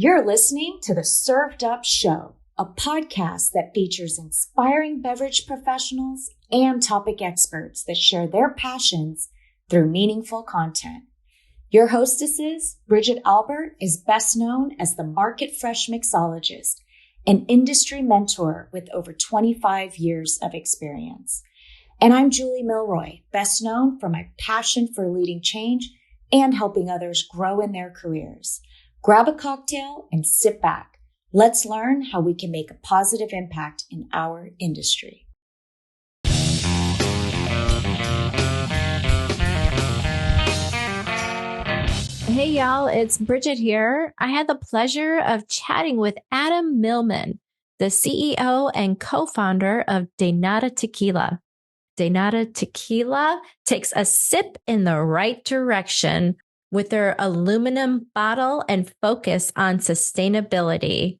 You're listening to the Served Up Show, a podcast that features inspiring beverage professionals and topic experts that share their passions through meaningful content. Your hostesses, Bridget Albert, is best known as the Market Fresh Mixologist, an industry mentor with over 25 years of experience. And I'm Julie Milroy, best known for my passion for leading change and helping others grow in their careers. Grab a cocktail and sit back. Let's learn how we can make a positive impact in our industry. Hey y'all, it's Bridget here. I had the pleasure of chatting with Adam Millman, the CEO and co-founder of De-Nada Tequila. De-Nada Tequila takes a sip in the right direction with their aluminum bottle and focus on sustainability.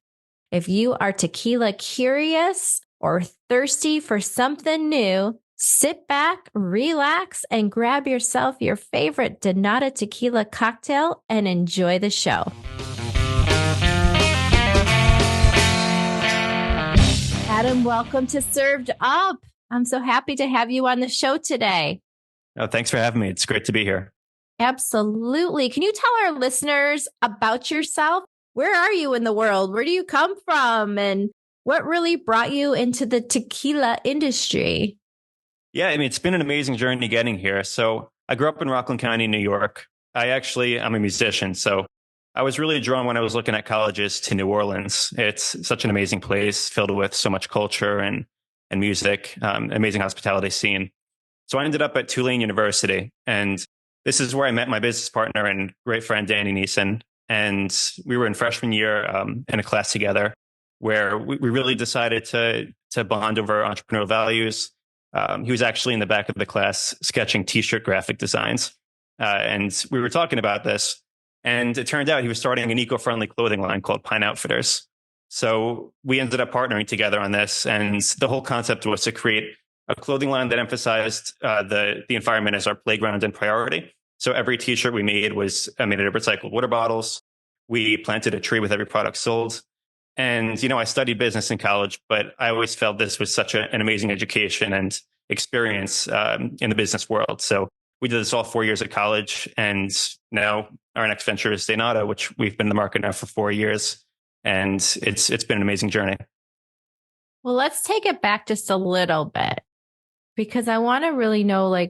If you are tequila curious or thirsty for something new, sit back, relax, and grab yourself your favorite De-Nada Tequila cocktail and enjoy the show. Adam, welcome to Served Up. I'm so happy to have you on the show today. Oh, thanks for having me. It's great to be here. Absolutely. Can you tell our listeners about yourself? Where are you in the world? Where do you come from? And what really brought you into the tequila industry? Yeah, it's been an amazing journey getting here. So I grew up in Rockland County, New York. I'm a musician. So I was really drawn when I was looking at colleges to New Orleans. It's such an amazing place filled with so much culture and music, amazing hospitality scene. So I ended up at Tulane University, and this is where I met my business partner and great friend, Danny Neeson. And we were in freshman year in a class together where we really decided to bond over entrepreneurial values. He was actually in the back of the class sketching T-shirt graphic designs. And we were talking about this, and it turned out he was starting an eco-friendly clothing line called Pine Outfitters. So we ended up partnering together on this, and the whole concept was to create a clothing line that emphasized the environment as our playground and priority. So every T-shirt we made was made out of recycled water bottles. We planted a tree with every product sold. And, I studied business in college, but I always felt this was such an amazing education and experience in the business world. So we did this all 4 years at college. And now our next venture is De-Nada, which we've been in the market now for 4 years. And it's been an amazing journey. Well, let's take it back just a little bit, because I want to really know,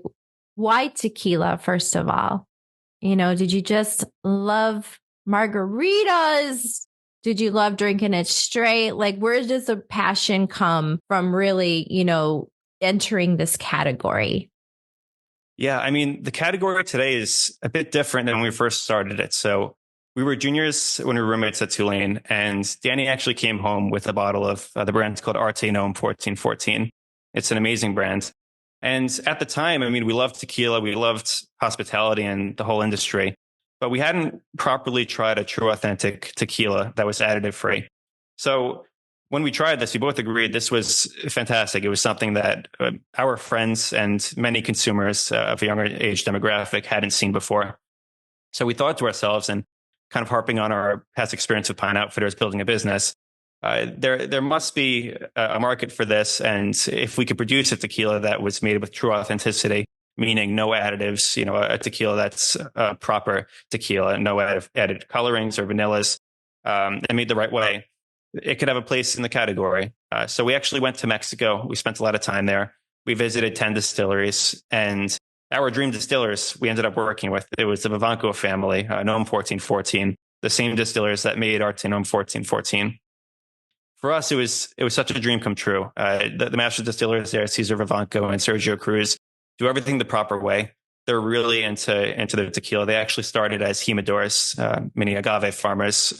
why tequila, first of all? Did you just love margaritas? Did you love drinking it straight? Where does the passion come from really, entering this category? Yeah, the category today is a bit different than when we first started it. So we were juniors when we were roommates at Tulane, and Danny actually came home with a bottle of the brand's called Arte Gnome 1414. It's an amazing brand. And at the time, we loved tequila, we loved hospitality and the whole industry, but we hadn't properly tried a true authentic tequila that was additive free. So when we tried this, we both agreed this was fantastic. It was something that our friends and many consumers of a younger age demographic hadn't seen before. So we thought to ourselves, and kind of harping on our past experience with Pine Outfitters building a business, there must be a market for this. And if we could produce a tequila that was made with true authenticity, meaning no additives, a tequila that's a proper tequila, no added colorings or vanillas, and made the right way, it could have a place in the category. So we actually went to Mexico. We spent a lot of time there. We visited 10 distilleries, and our dream distillers we ended up working with, it was the Vivanco family, Gnome 1414, the same distillers that made Arte Gnome 1414. For us, it was such a dream come true. The master distillers there, Cesar Vivanco and Sergio Cruz, do everything the proper way. They're really into their tequila. They actually started as humidors, mini agave farmers,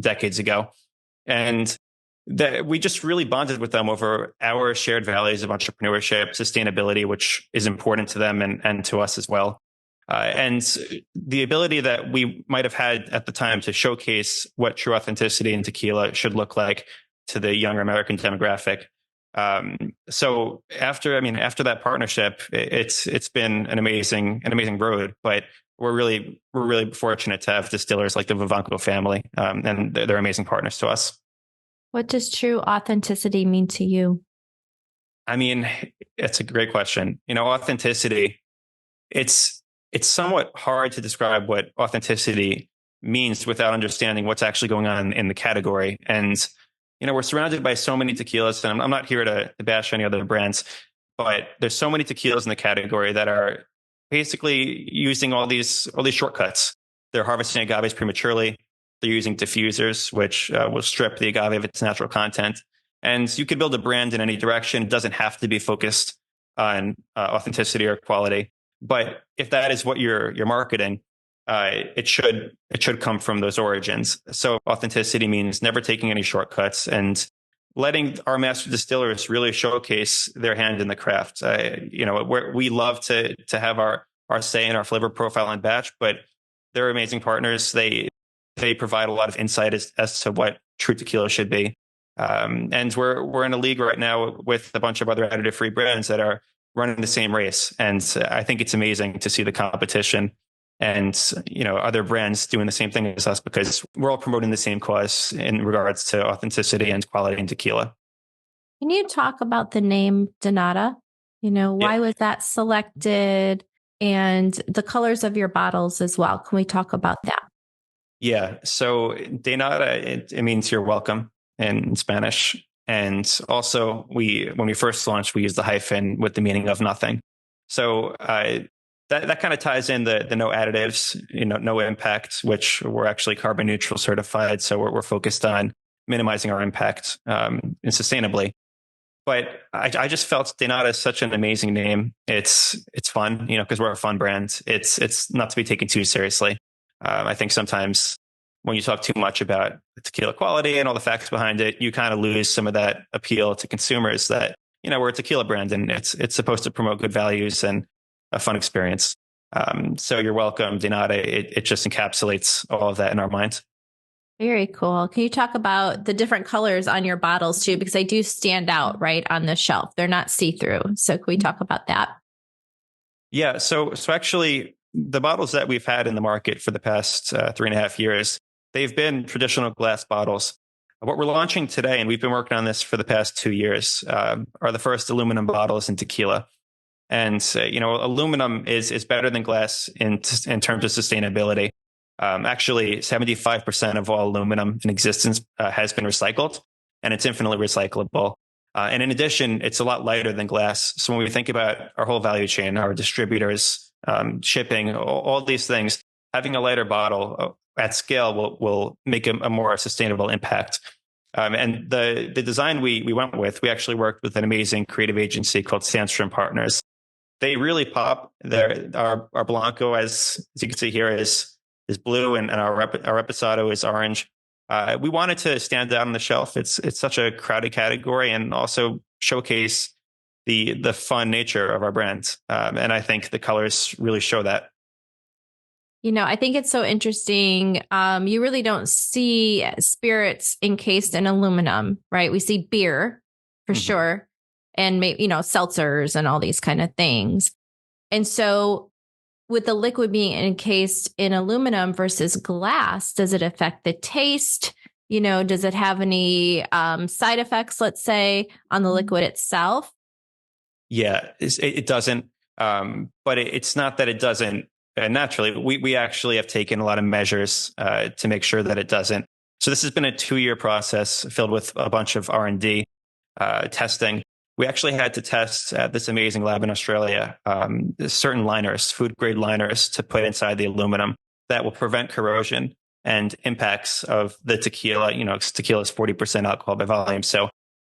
decades ago. And we just really bonded with them over our shared values of entrepreneurship, sustainability, which is important to them and to us as well. And the ability that we might have had at the time to showcase what true authenticity in tequila should look like to the younger American demographic. So after that partnership, it's been an amazing road. But we're really fortunate to have distillers like the Vivanco family, and they're amazing partners to us. What does true authenticity mean to you? I mean, it's a great question. Authenticity, it's somewhat hard to describe what authenticity means without understanding what's actually going on in the category. And, we're surrounded by so many tequilas, and I'm not here to bash any other brands, but there's so many tequilas in the category that are basically using all these shortcuts. They're harvesting agaves prematurely. They're using diffusers, which will strip the agave of its natural content. And you could build a brand in any direction. It doesn't have to be focused on authenticity or quality. But if that is what you're marketing, it should come from those origins. So authenticity means never taking any shortcuts and letting our master distillers really showcase their hand in the craft. We love to have our say in our flavor profile on batch, but they're amazing partners. They provide a lot of insight as to what true tequila should be. And we're in a league right now with a bunch of other additive-free brands that are running the same race. And I think it's amazing to see the competition and, other brands doing the same thing as us, because we're all promoting the same cause in regards to authenticity and quality in tequila. Can you talk about the name De-Nada? Why was that selected, and the colors of your bottles as well? Can we talk about that? Yeah. So De-Nada, it means you're welcome in Spanish. And also when we first launched, we used the hyphen with the meaning of nothing. So that kind of ties in the no additives, no impact, which we're actually carbon neutral certified. So we're focused on minimizing our impact and sustainably. But I just felt De-Nada is such an amazing name. It's fun, because we're a fun brand. It's not to be taken too seriously. I think sometimes when you talk too much about the tequila quality and all the facts behind it, you kind of lose some of that appeal to consumers that, we're a tequila brand and it's supposed to promote good values and a fun experience. So you're welcome, De-Nada. It just encapsulates all of that in our minds. Very cool. Can you talk about the different colors on your bottles too? Because they do stand out right on the shelf. They're not see-through. So can we talk about that? Yeah. So actually the bottles that we've had in the market for the past 3.5 years, they've been traditional glass bottles. What we're launching today, and we've been working on this for the past 2 years, are the first aluminum bottles in tequila. And, aluminum is better than glass in terms of sustainability. Actually, 75% of all aluminum in existence has been recycled, and it's infinitely recyclable. And in addition, it's a lot lighter than glass. So when we think about our whole value chain, our distributors, shipping, all these things, having a lighter bottle at scale will make a more sustainable impact. And the design we went with, we actually worked with an amazing creative agency called Sandstrom Partners. They really pop. Our Blanco, as you can see here, is blue, and our Reposado is orange. We wanted to stand out on the shelf. It's such a crowded category, and also showcase the fun nature of our brands. And I think the colors really show that. I think it's so interesting. You really don't see spirits encased in aluminum, right? We see beer for sure, and maybe, seltzers and all these kind of things. And so with the liquid being encased in aluminum versus glass, does it affect the taste? Does it have any side effects, let's say, on the liquid itself? Yeah, it doesn't. But it's not that it doesn't naturally. We actually have taken a lot of measures to make sure that it doesn't. So this has been a 2-year process filled with a bunch of R&D testing. We actually had to test at this amazing lab in Australia certain liners, food grade liners, to put inside the aluminum that will prevent corrosion and impacts of the tequila. Tequila is 40% alcohol by volume. So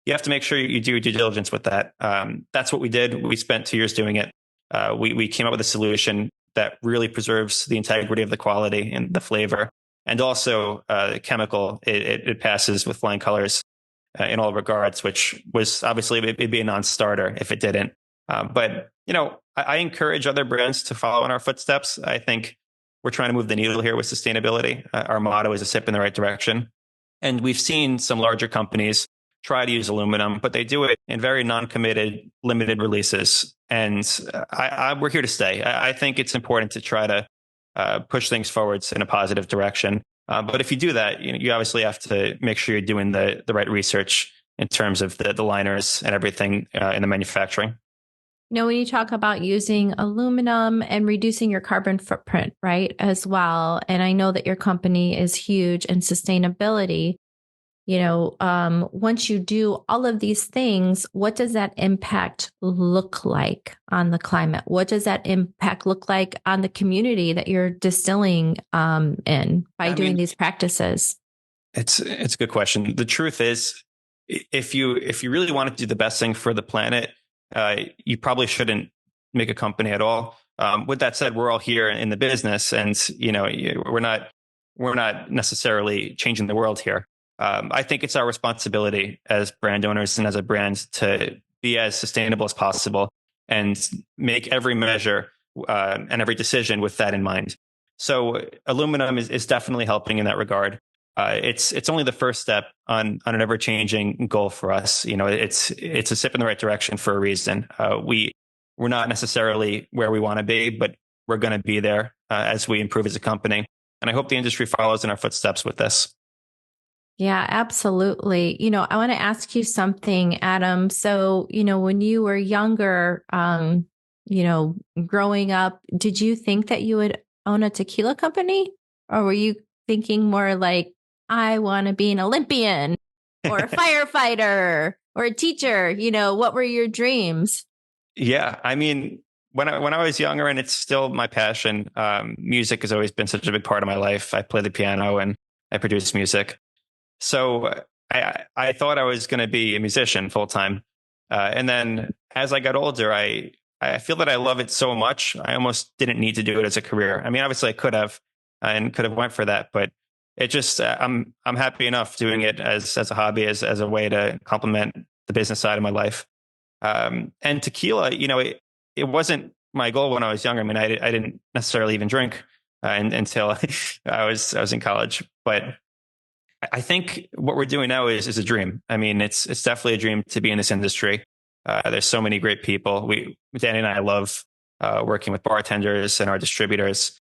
you have to make sure you do due diligence with that. That's what we did. We spent 2 years doing it. We came up with a solution that really preserves the integrity of the quality and the flavor. And also the chemical, it passes with flying colors in all regards, which was obviously, it'd be a non-starter if it didn't. But I encourage other brands to follow in our footsteps. I think we're trying to move the needle here with sustainability. Our motto is a sip in the right direction. And we've seen some larger companies try to use aluminum, but they do it in very non-committed, limited releases. And we're here to stay. I think it's important to try to push things forwards in a positive direction. But if you do that, you obviously have to make sure you're doing the right research in terms of the liners and everything in the manufacturing. When you talk about using aluminum and reducing your carbon footprint, right, as well. And I know that your company is huge in sustainability. Once you do all of these things, what does that impact look like on the climate? What does that impact look like on the community that you're distilling in by doing these practices? It's a good question. The truth is, if you really want to do the best thing for the planet, you probably shouldn't make a company at all. With that said, we're all here in the business, and we're not necessarily changing the world here. I think it's our responsibility as brand owners and as a brand to be as sustainable as possible and make every measure and every decision with that in mind. So aluminum is definitely helping in that regard. It's only the first step on an ever changing goal for us. It's a step in the right direction for a reason. We're not necessarily where we want to be, but we're going to be there as we improve as a company. And I hope the industry follows in our footsteps with this. Yeah, absolutely. I want to ask you something, Adam. So, when you were younger, growing up, did you think that you would own a tequila company? Or were you thinking more like, I want to be an Olympian or a firefighter or a teacher? What were your dreams? Yeah, when I was younger, and it's still my passion, music has always been such a big part of my life. I play the piano and I produce music. So I thought I was going to be a musician full time. And then as I got older, I feel that I love it so much. I almost didn't need to do it as a career. Obviously I could have went for that, but it just, I'm happy enough doing it as a hobby, as a way to complement the business side of my life. And tequila, it wasn't my goal when I was younger. I didn't necessarily even drink until I was in college, but I think what we're doing now is a dream. It's definitely a dream to be in this industry. There's so many great people. Danny and I love working with bartenders and our distributors,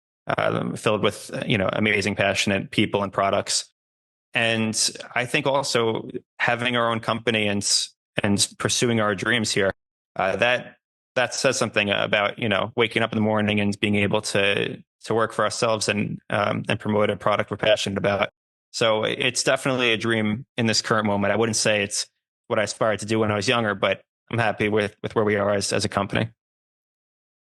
filled with amazing, passionate people and products. And I think also having our own company and pursuing our dreams here, that says something about waking up in the morning and being able to work for ourselves and promote a product we're passionate about. So it's definitely a dream in this current moment. I wouldn't say it's what I aspired to do when I was younger, but I'm happy with where we are as a company.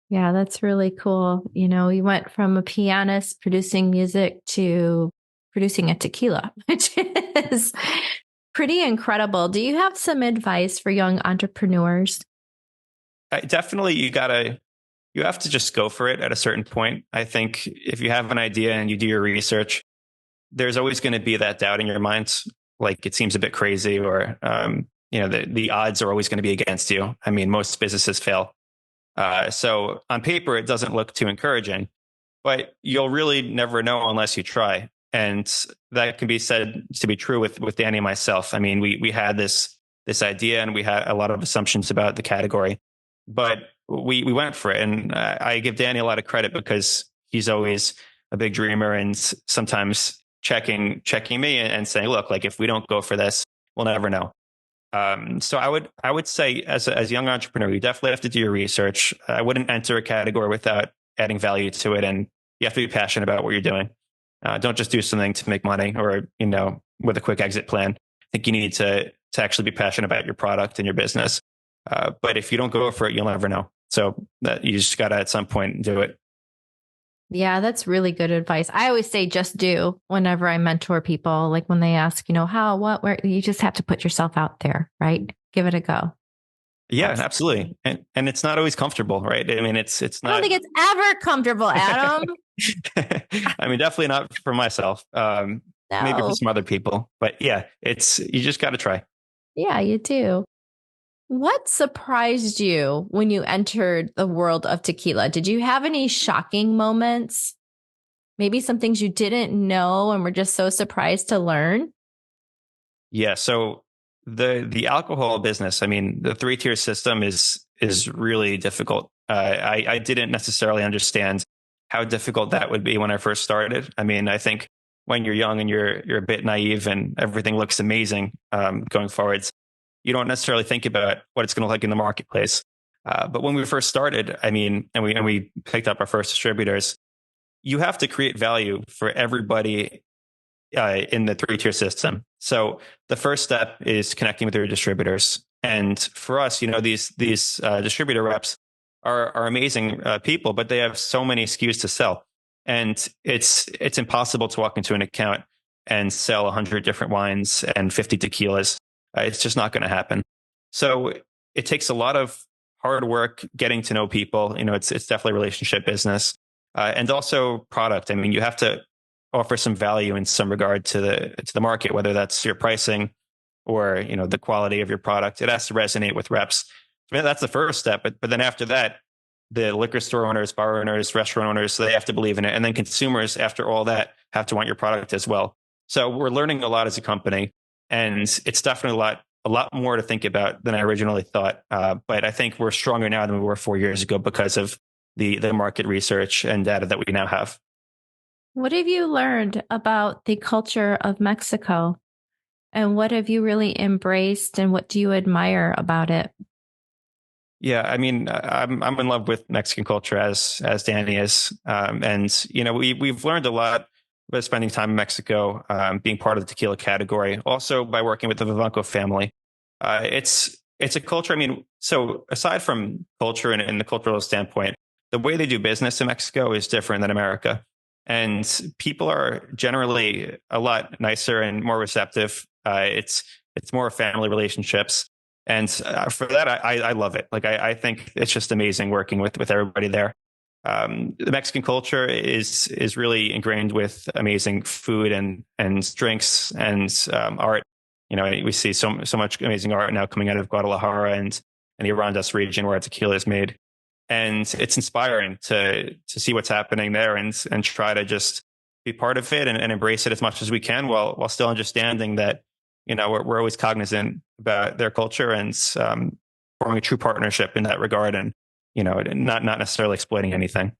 Yeah, that's really cool. You went from a pianist producing music to producing a tequila, which is pretty incredible. Do you have some advice for young entrepreneurs? Definitely, you have to just go for it at a certain point. I think if you have an idea and you do your research, there's always going to be that doubt in your mind, like it seems a bit crazy, or the odds are always going to be against you. Most businesses fail. So on paper, it doesn't look too encouraging, but you'll really never know unless you try. And that can be said to be true with Danny and myself. We had this idea and we had a lot of assumptions about the category, but we went for it. And I give Danny a lot of credit because he's always a big dreamer and sometimes checking me and saying, look, like if we don't go for this, we'll never know. So I would say as a young entrepreneur, you definitely have to do your research. I wouldn't enter a category without adding value to it. And you have to be passionate about what you're doing. Don't just do something to make money or, with a quick exit plan. I think you need to actually be passionate about your product and your business. But if you don't go for it, you'll never know. So that you just got to at some point do it. Yeah, that's really good advice. I always say just do whenever I mentor people, like when they ask, how, what, where, you just have to put yourself out there, right? Give it a go. Yeah, absolutely. And it's not always comfortable, right? It's not. I don't think it's ever comfortable, Adam. Definitely not for myself. No. Maybe for some other people, but yeah, you just got to try. Yeah, you do. What surprised you when you entered the world of tequila? Did you have any shocking moments? Maybe some things you didn't know and were just so surprised to learn? Yeah. So the alcohol business, the 3-tier system is really difficult. I didn't necessarily understand how difficult that would be when I first started. I mean, I think when you're young and you're a bit naive and everything looks amazing going forwards, you don't necessarily think about what it's going to look like in the marketplace. But when we first started, I mean, and we picked up our first distributors, you have to create value for everybody in the 3-tier system. So the first step is connecting with your distributors. And for us, these distributor reps are amazing people, but they have so many SKUs to sell. And it's impossible to walk into an account and sell 100 different wines and 50 tequilas. It's just not going to happen. So it takes a lot of hard work getting to know people. It's definitely a relationship business. And also product. I mean, you have to offer some value in some regard to the market, whether that's your pricing or the quality of your product. It has to resonate with reps. I mean, that's the first step. But then after that, the liquor store owners, bar owners, restaurant owners, they have to believe in it. And then consumers, after all that, have to want your product as well. So we're learning a lot as a company, and it's definitely a lot more to think about than I originally thought. But I think we're stronger now than we were 4 years ago because of the market research and data that we now have. What have you learned about the culture of Mexico? And what have you really embraced, and what do you admire about it? Yeah, I mean, I'm in love with Mexican culture as Danny is, and we've learned a lot by spending time in Mexico, being part of the tequila category, also by working with the Vivanco family. It's a culture. I mean, so aside from culture and the cultural standpoint, the way they do business in Mexico is different than America, and people are generally a lot nicer and more receptive. It's more family relationships. And for that, I love it. Like, I think it's just amazing working with everybody there. The Mexican culture is really ingrained with amazing food and drinks and art. We see so much amazing art now coming out of Guadalajara and the Arandas region where tequila is made. And it's inspiring to see what's happening there and try to just be part of it and embrace it as much as we can while still understanding that we're always cognizant about their culture and forming a true partnership in that regard, and not necessarily exploiting anything.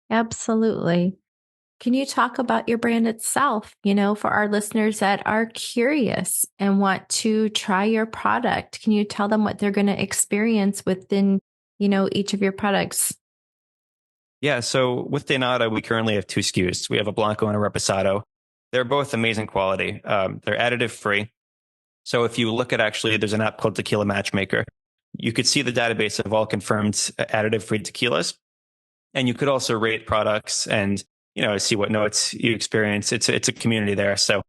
Absolutely. Can you talk about your brand itself? For our listeners that are curious and want to try your product, can you tell them what they're going to experience within each of your products? Yeah. So with De-Nada, we currently have 2 SKUs. We have a Blanco and a Reposado. They're both amazing quality. They're additive free. So if you look at, actually, there's an app called Tequila Matchmaker. You could see the database of all confirmed additive free tequilas. And you could also rate products and, see what notes you experience. It's a community there. So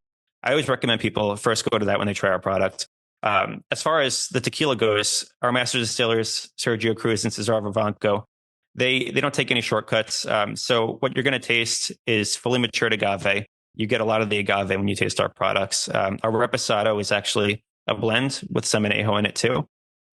I always recommend people first go to that when they try our product. As far as the tequila goes, our master distillers, Sergio Cruz and Cesar Vivanco, they don't take any shortcuts. So what you're going to taste is fully matured agave. You get a lot of the agave when you taste our products. Our Reposado is actually a blend with some añejo in it too.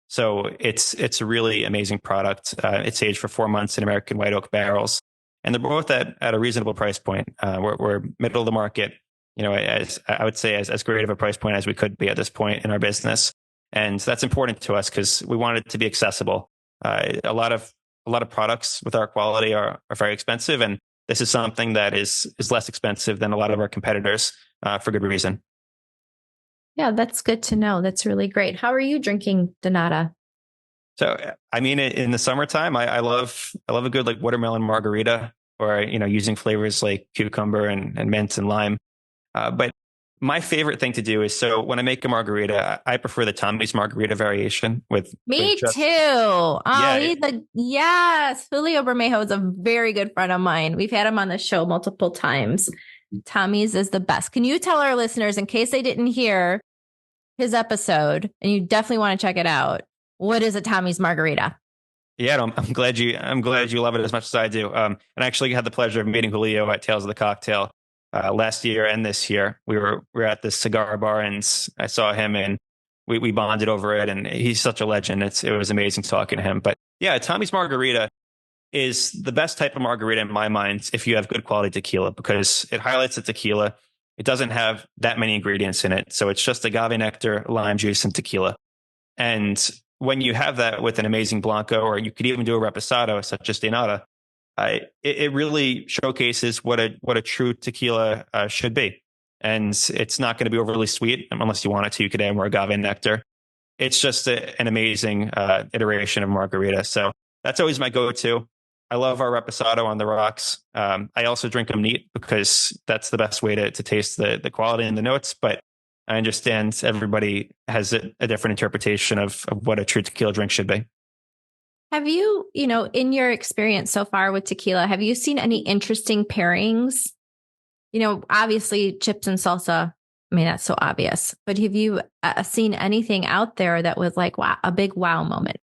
So it's a really amazing product. It's aged for 4 months in American white oak barrels. And they're both at a reasonable price point. We're middle of the market, as I would say, as great of a price point as we could be at this point in our business. And that's important to us because we want it to be accessible. A lot of products with our quality are very expensive, and this is something that is less expensive than a lot of our competitors for good reason. Yeah, that's good to know. That's really great. How are you drinking De-Nada? So, I mean, in the summertime, I love a good watermelon margarita, or using flavors like cucumber and mint and lime. But my favorite thing to do is, so when I make a margarita, I prefer the Tommy's margarita variation with. Me with just, too. Oh, yeah, yes. Julio Bermejo is a very good friend of mine. We've had him on the show multiple times. Tommy's is the best. Can you tell our listeners, in case they didn't hear his episode, and you definitely want to check it out, what is a Tommy's margarita? Yeah, I'm glad you love it as much as I do. And I actually had the pleasure of meeting Julio at Tales of the Cocktail last year and this year. We were at this cigar bar, and I saw him, and we bonded over it. And he's such a legend. It was amazing talking to him. But yeah, Tommy's margarita is the best type of margarita in my mind if you have good quality tequila, because it highlights the tequila. It doesn't have that many ingredients in it. So it's just agave nectar, lime juice, and tequila. And when you have that with an amazing Blanco, or you could even do a Reposado such as De-Nada, it really showcases what a true tequila should be. And it's not going to be overly sweet unless you want it to. You could add more agave nectar. It's just an amazing iteration of margarita. So that's always my go-to. I love our reposado on the rocks. I also drink them neat because that's the best way to taste the quality and the notes. But I understand everybody has a different interpretation of what a true tequila drink should be. Have you, in your experience so far with tequila, have you seen any interesting pairings? Obviously chips and salsa. I mean, that's so obvious. But have you seen anything out there that was like, wow, a big wow moment?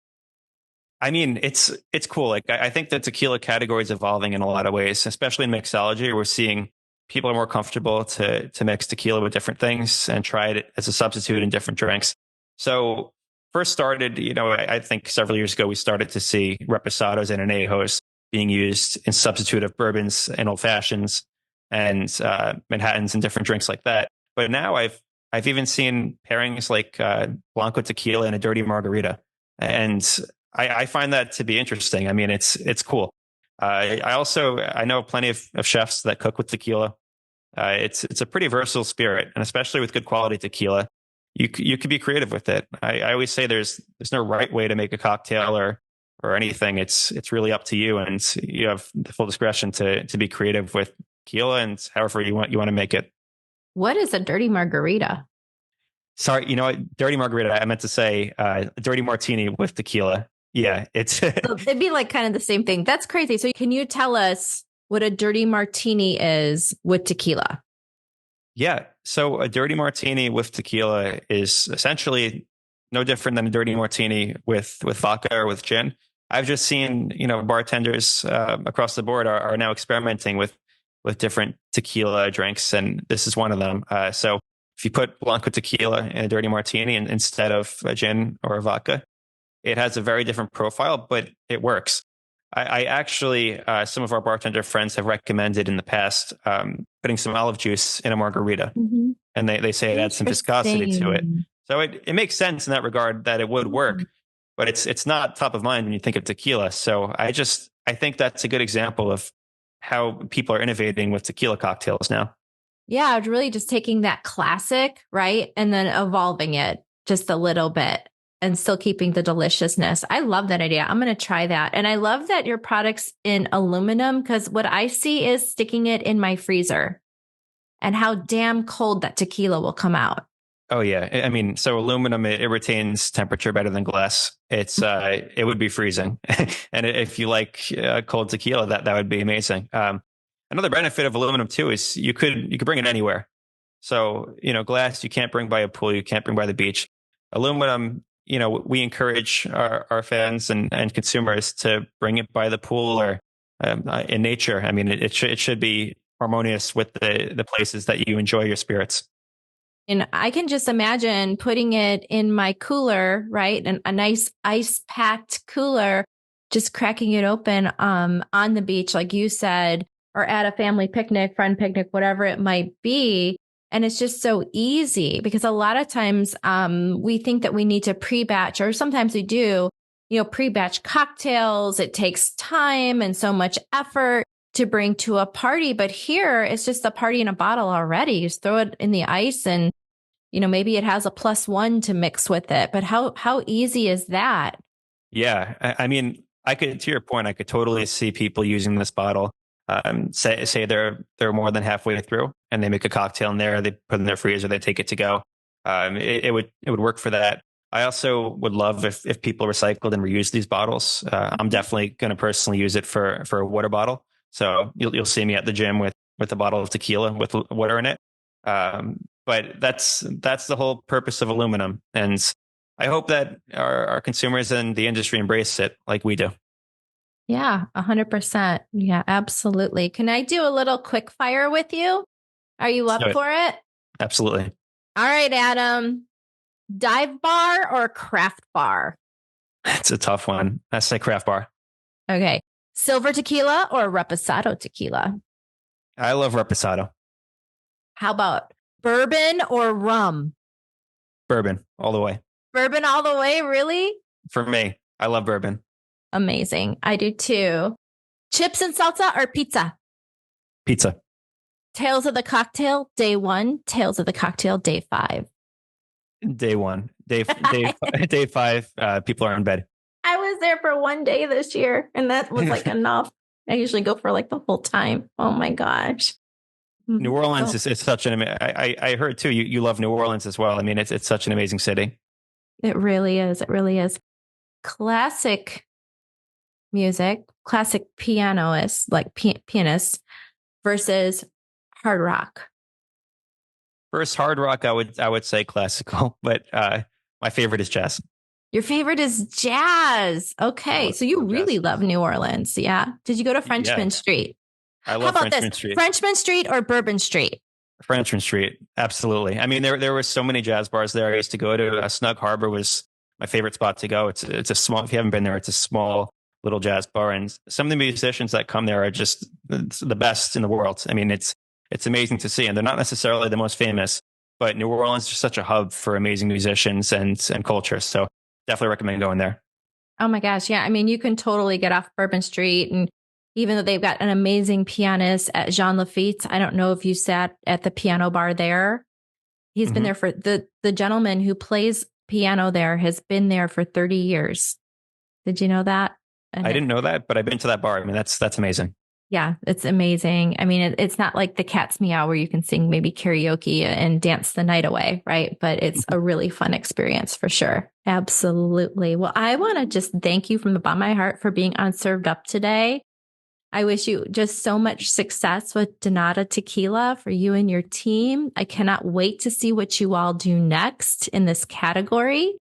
I mean, it's cool. Like I think the tequila category is evolving in a lot of ways, especially in mixology. We're seeing people are more comfortable to mix tequila with different things and try it as a substitute in different drinks. So first started, I think several years ago, we started to see reposados and anejos being used in substitute of bourbons and old fashions and Manhattans and different drinks like that. But now I've even seen pairings like Blanco tequila and a dirty margarita. And I find that to be interesting. I mean, it's cool. I know plenty of chefs that cook with tequila. It's a pretty versatile spirit, and especially with good quality tequila, you could be creative with it. I always say there's no right way to make a cocktail or anything. It's really up to you, and you have the full discretion to be creative with tequila and however you want to make it. What is a dirty margarita? Sorry, dirty margarita. I meant to say dirty martini with tequila. Yeah, so it'd be like kind of the same thing. That's crazy. So can you tell us what a dirty martini is with tequila? Yeah. So a dirty martini with tequila is essentially no different than a dirty martini with vodka or with gin. I've just seen, bartenders across the board are now experimenting with different tequila drinks, and this is one of them. So if you put Blanco tequila in a dirty martini instead of a gin or a vodka, it has a very different profile, but it works. I actually, some of our bartender friends have recommended in the past putting some olive juice in a margarita, and they say it adds some viscosity to it. So it makes sense in that regard that it would work, but it's not top of mind when you think of tequila. So I think that's a good example of how people are innovating with tequila cocktails now. Yeah, really just taking that classic, right, and then evolving it just a little bit. And still keeping the deliciousness. I love that idea. I'm going to try that. And I love that your product's in aluminum, because what I see is sticking it in my freezer and how damn cold that tequila will come out. Oh, yeah. I mean, so aluminum, it retains temperature better than glass. It would be freezing. And if you like cold tequila, that would be amazing. Another benefit of aluminum, too, is you could bring it anywhere. So, glass, you can't bring by a pool. You can't bring by the beach. Aluminum, we encourage our fans and consumers to bring it by the pool or in nature. I mean, it should be harmonious with the places that you enjoy your spirits. And I can just imagine putting it in my cooler, right? And a nice ice-packed cooler, just cracking it open on the beach, like you said, or at a family picnic, friend picnic, whatever it might be. And it's just so easy because a lot of times we think that we need to pre-batch, or sometimes we do, pre-batch cocktails. It takes time and so much effort to bring to a party. But here it's just a party in a bottle already. You just throw it in the ice and, maybe it has a +1 to mix with it. But how easy is that? Yeah. I mean, to your point, I could totally see people using this bottle. Say they're more than halfway through and they make a cocktail in there, they put it in their freezer, they take it to go. It would work for that. I also would love if people recycled and reused these bottles. I'm definitely going to personally use it for a water bottle. So you'll see me at the gym with a bottle of tequila with water in it. But that's the whole purpose of aluminum. And I hope that our consumers and the industry embrace it like we do. Yeah, 100%. Yeah, absolutely. Can I do a little quick fire with you? Are you up for it? Absolutely. All right, Adam. Dive bar or craft bar? It's a tough one. I say craft bar. Okay. Silver tequila or reposado tequila? I love reposado. How about bourbon or rum? Bourbon all the way. Bourbon all the way, really? For me, I love bourbon. Amazing. I do too. Chips and salsa or pizza? Pizza. Tales of the cocktail, day 1. Tales of the cocktail, day 5. Day 1. Day 5, people are in bed. I was there for 1 day this year, and that was like enough. I usually go for like the whole time. Oh my gosh. New Orleans is such an I heard too, you love New Orleans as well. I mean, it's such an amazing city. It really is. It really is. Classic music, classic pianists versus hard rock. First, hard rock, I would say classical, but my favorite is jazz. Your favorite is jazz. Okay, so you really love New Orleans, yeah? Did you go to Frenchman Street? I love Frenchman Street. Frenchman Street or Bourbon Street? Frenchman Street, absolutely. I mean, there were so many jazz bars there I used to go to. Snug Harbor was my favorite spot to go. It's a small, if you haven't been there, it's a small little jazz bar, and some of the musicians that come there are just the best in the world. I mean, it's amazing to see, and they're not necessarily the most famous, but New Orleans is just such a hub for amazing musicians and culture. So definitely recommend going there. Oh my gosh, yeah. I mean, you can totally get off Bourbon Street, and even though they've got an amazing pianist at Jean Lafitte's, I don't know if you sat at the piano bar there. He's been there for the gentleman who plays piano there has been there for 30 years. Did you know that? I didn't know that, but I've been to that bar. I mean, that's amazing. Yeah, it's amazing. I mean, it's not like the Cat's Meow where you can sing maybe karaoke and dance the night away, right? But it's a really fun experience for sure. Absolutely. Well, I want to just thank you from the bottom of my heart for being on Served Up today. I wish you just so much success with De-Nada Tequila for you and your team. I cannot wait to see what you all do next in this category.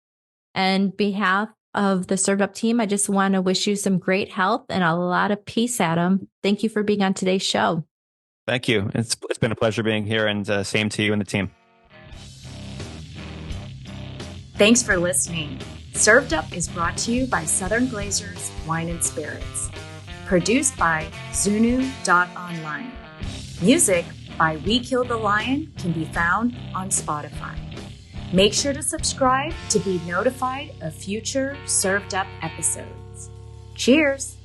And behalf of the Served Up team, I just want to wish you some great health and a lot of peace, Adam. Thank you for being on today's show. Thank you. It's been a pleasure being here, and same to you and the team. Thanks for listening. Served Up is brought to you by Southern Glazers Wine and Spirits. Produced by Zunu.online. Music by We Killed the Lion can be found on Spotify. Make sure to subscribe to be notified of future Served Up episodes. Cheers!